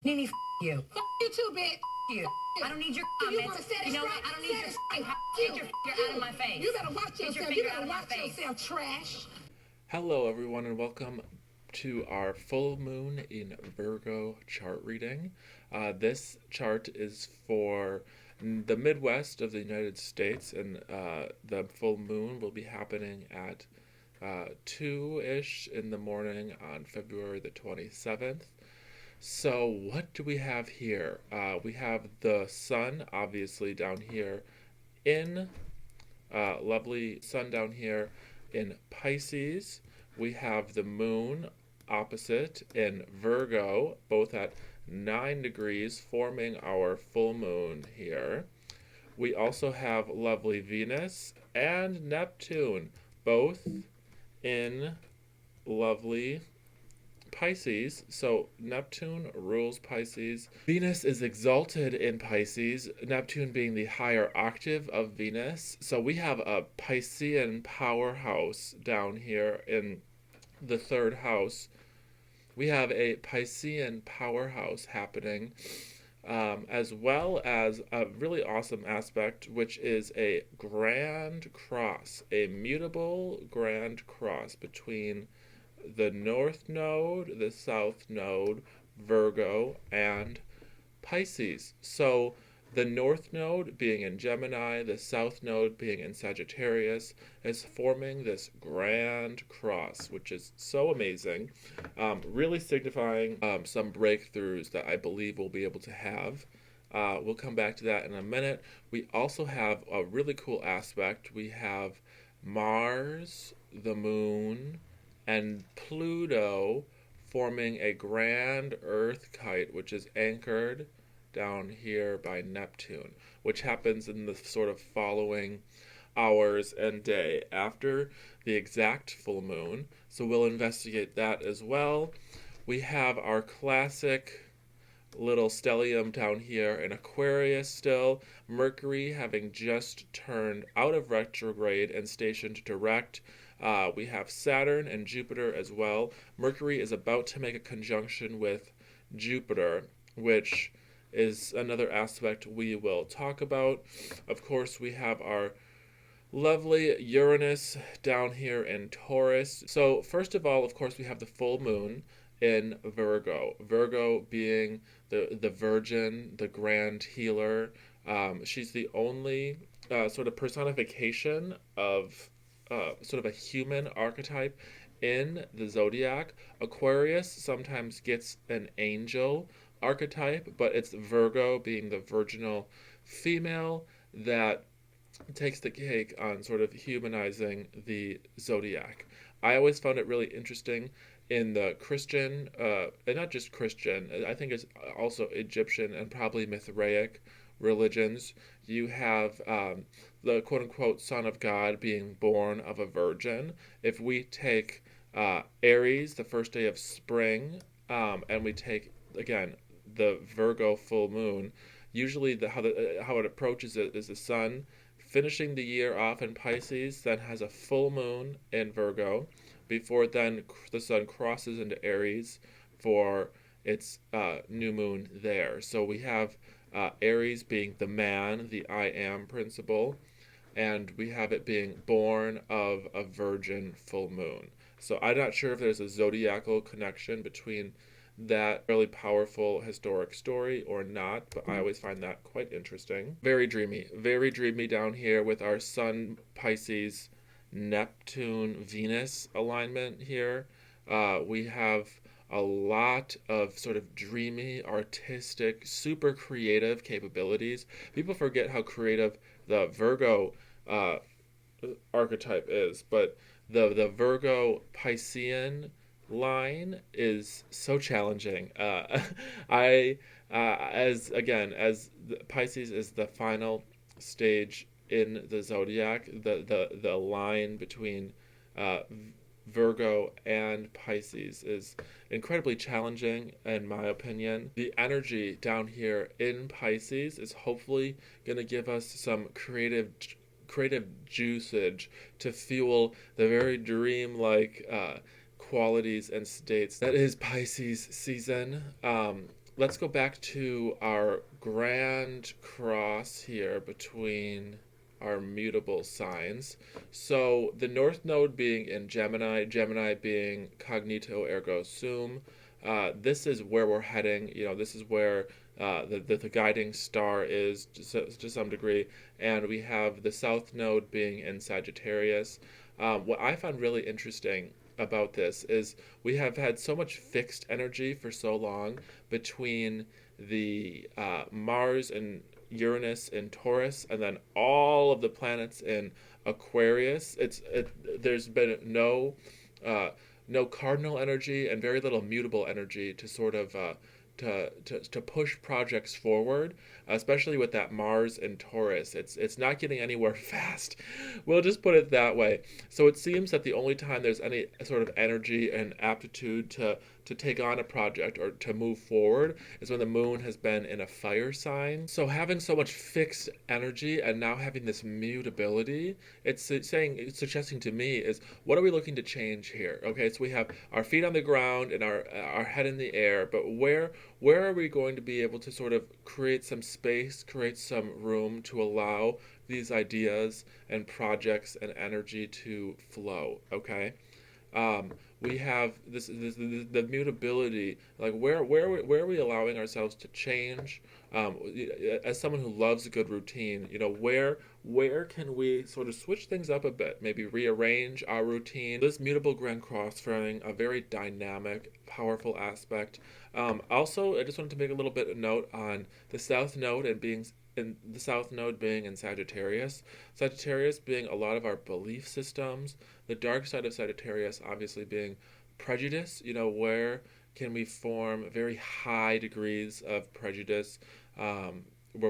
Nene, you. You too, bitch. You. I don't need your You comments. wanna set it You know what? straight? I don't need Set your it straight. Get your finger out of my face. You better watch Get your yourself. finger You out better of my watch face. yourself, trash. Hello, everyone, and welcome to our full moon in Virgo chart reading. This chart is for the Midwest of the United States, and the full moon will be happening at 2-ish in the morning on February the 27th. So, what do we have here? We have the sun, obviously, down here in lovely sun down here in Pisces. We have the moon opposite in Virgo, both at 9 degrees, forming our full moon here. We also have lovely Venus and Neptune, both in lovely Pisces. So Neptune rules Pisces. Venus is exalted in Pisces, Neptune being the higher octave of Venus. So we have a Piscean powerhouse down here in the third house. We have a Piscean powerhouse happening, as well as a really awesome aspect, which is a grand cross, a mutable grand cross between the North Node, the South Node, Virgo, and Pisces. So the North Node being in Gemini, the South Node being in Sagittarius, is forming this grand cross, which is so amazing, really signifying some breakthroughs that I believe we'll be able to have. We'll come back to that in a minute. We also have a really cool aspect. We have Mars, the Moon, and Pluto forming a grand Earth kite, which is anchored down here by Neptune, which happens in the sort of following hours and day after the exact full moon. So we'll investigate that as well. We have our classic little stellium down here in Aquarius still, Mercury having just turned out of retrograde and stationed direct. We have Saturn and Jupiter as well. Mercury is about to make a conjunction with Jupiter, which is another aspect we will talk about. Of course, we have our lovely Uranus down here in Taurus. So first of all, of course, we have the full moon in Virgo. Virgo being the virgin, the grand healer. She's the only sort of personification of sort of a human archetype in the zodiac. Aquarius sometimes gets an angel archetype, but it's Virgo being the virginal female that takes the cake on sort of humanizing the zodiac. I always found it really interesting in the Christian, and not just Christian, I think it's also Egyptian and probably Mithraic religions. You have the quote unquote Son of God being born of a virgin. If we take Aries, the first day of spring, and we take, again, the Virgo full moon, usually how it approaches it is the sun finishing the year off in Pisces, then has a full moon in Virgo, before then the sun crosses into Aries for its new moon there. So we have Aries being the man, the I am principle, and we have it being born of a virgin full moon. So I'm not sure if there's a zodiacal connection between that really powerful historic story or not, but I always find that quite interesting. Very dreamy down here with our Sun, Pisces, Neptune, Venus alignment here. We have a lot of sort of dreamy, artistic, super creative capabilities. People forget how creative the Virgo archetype is, but the Virgo Piscean line is so challenging. As Pisces is the final stage in the zodiac, the line between Virgo and Pisces is incredibly challenging, in my opinion. The energy down here in Pisces is hopefully going to give us some creative juiceage to fuel the very dream-like qualities and states that is Pisces season. let's go back to our grand cross here between our mutable signs. So the North Node being in Gemini, Gemini being cognito ergo sum. This is where we're heading. This is where the guiding star is to some degree. And we have the South Node being in Sagittarius. What I found really interesting about this is we have had so much fixed energy for so long between the Mars and Uranus in Taurus, and then all of the planets in Aquarius. There's been no cardinal energy and very little mutable energy to sort of to push projects forward, especially with that Mars and Taurus. It's not getting anywhere fast. We'll just put it that way. So it seems that the only time there's any sort of energy and aptitude to take on a project or to move forward is when the moon has been in a fire sign. So having so much fixed energy and now having this mutability, it's suggesting to me is, what are we looking to change here? Okay, so we have our feet on the ground and our head in the air, but where are we going to be able to sort of create some space, create some room to allow these ideas and projects and energy to flow? Okay. We have the mutability. Like where are we allowing ourselves to change? As someone who loves a good routine, where can we sort of switch things up a bit? Maybe rearrange our routine. This mutable grand cross throwing a very dynamic, powerful aspect. Also, I just wanted to make a little bit of note on the South Node and being in the South Node being in Sagittarius. Sagittarius being a lot of our belief systems. The dark side of Sagittarius obviously being prejudice. Where can we form very high degrees of prejudice, where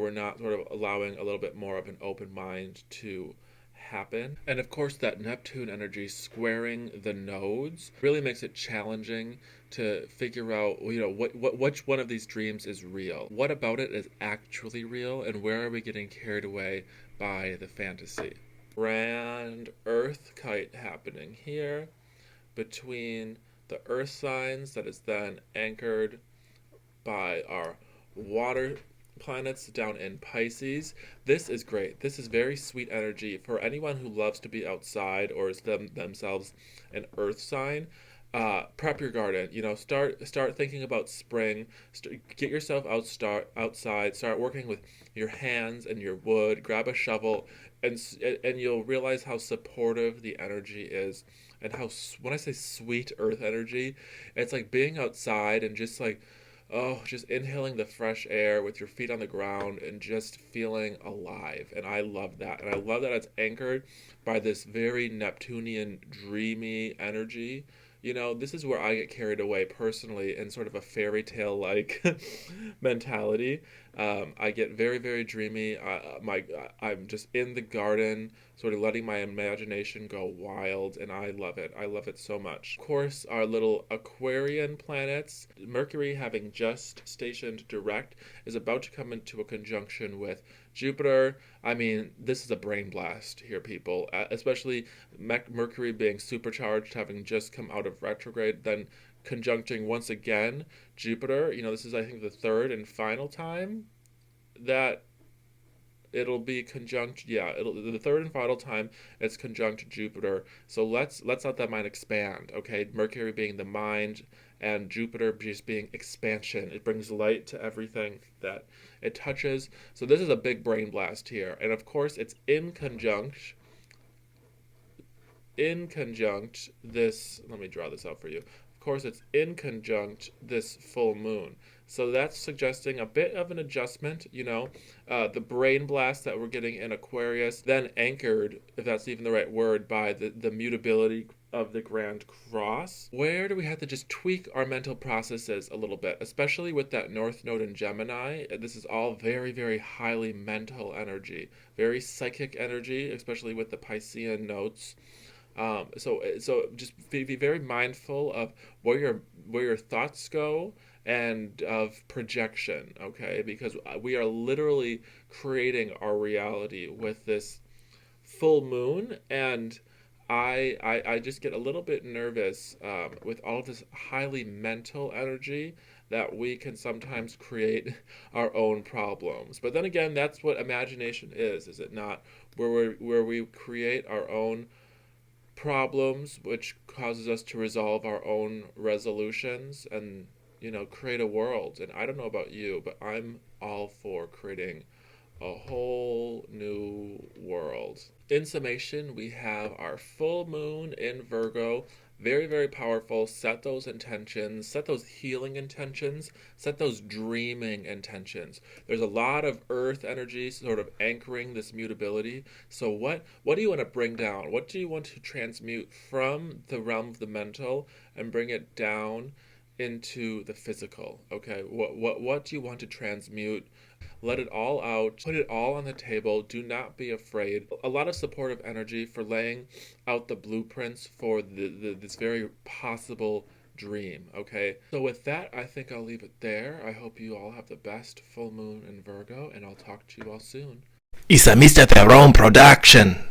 we're not sort of allowing a little bit more of an open mind to happen. And of course, that Neptune energy squaring the nodes really makes it challenging to figure out, which one of these dreams is real. What about it is actually real, and where are we getting carried away by the fantasy? Grand Earth kite happening here between the Earth signs that is then anchored by our water planets down in Pisces. This is great. This is very sweet energy for anyone who loves to be outside or is themselves an earth sign. Prep your garden. Start thinking about spring. Get yourself outside. Start working with your hands and your wood. Grab a shovel, and you'll realize how supportive the energy is, and how, when I say sweet earth energy, it's like being outside and just like, oh, just inhaling the fresh air with your feet on the ground and just feeling alive. And I love that. And I love that it's anchored by this very Neptunian, dreamy energy. This is where I get carried away personally in sort of a fairy tale like mentality. I get very, very dreamy. I'm just in the garden, sort of letting my imagination go wild, and I love it. I love it so much. Of course, our little Aquarian planets, Mercury having just stationed direct, is about to come into a conjunction with Jupiter. I mean, this is a brain blast here, people, especially Mercury being supercharged, having just come out of retrograde, then conjuncting once again Jupiter. This is, I think, the third and final time that it'll be conjunct. Yeah, the third and final time it's conjunct Jupiter. So let's let that mind expand. Okay, Mercury being the mind, and Jupiter just being expansion. It brings light to everything that it touches. So this is a big brain blast here, and of course it's in conjunct this. Let me draw this out for you. Of course, it's in conjunct this full moon. So that's suggesting a bit of an adjustment, the brain blast that we're getting in Aquarius, then anchored, if that's even the right word, by the mutability of the Grand Cross. Where do we have to just tweak our mental processes a little bit, especially with that North Node in Gemini? This is all very, very highly mental energy, very psychic energy, especially with the Piscean notes. So just be very mindful of where your thoughts go and of projection, okay? Because we are literally creating our reality with this full moon, and I just get a little bit nervous with all of this highly mental energy that we can sometimes create our own problems. But then again, that's what imagination is it not? Where we create our own problems, which causes us to resolve our own resolutions and, create a world. And I don't know about you, but I'm all for creating a whole new world. In summation, we have our full moon in Virgo. Very, very powerful. Set those intentions, set those healing intentions, set those dreaming intentions. There's a lot of earth energy sort of anchoring this mutability. So what do you want to bring down? What do you want to transmute from the realm of the mental and bring it down into the physical? Okay, what do you want to transmute? Let it all out. Put it all on the table. Do not be afraid. A lot of supportive energy for laying out the blueprints for this very possible dream. Okay. So with that, I think I'll leave it there. I hope you all have the best full moon in Virgo, and I'll talk to you all soon. It's a Mr. Theron production.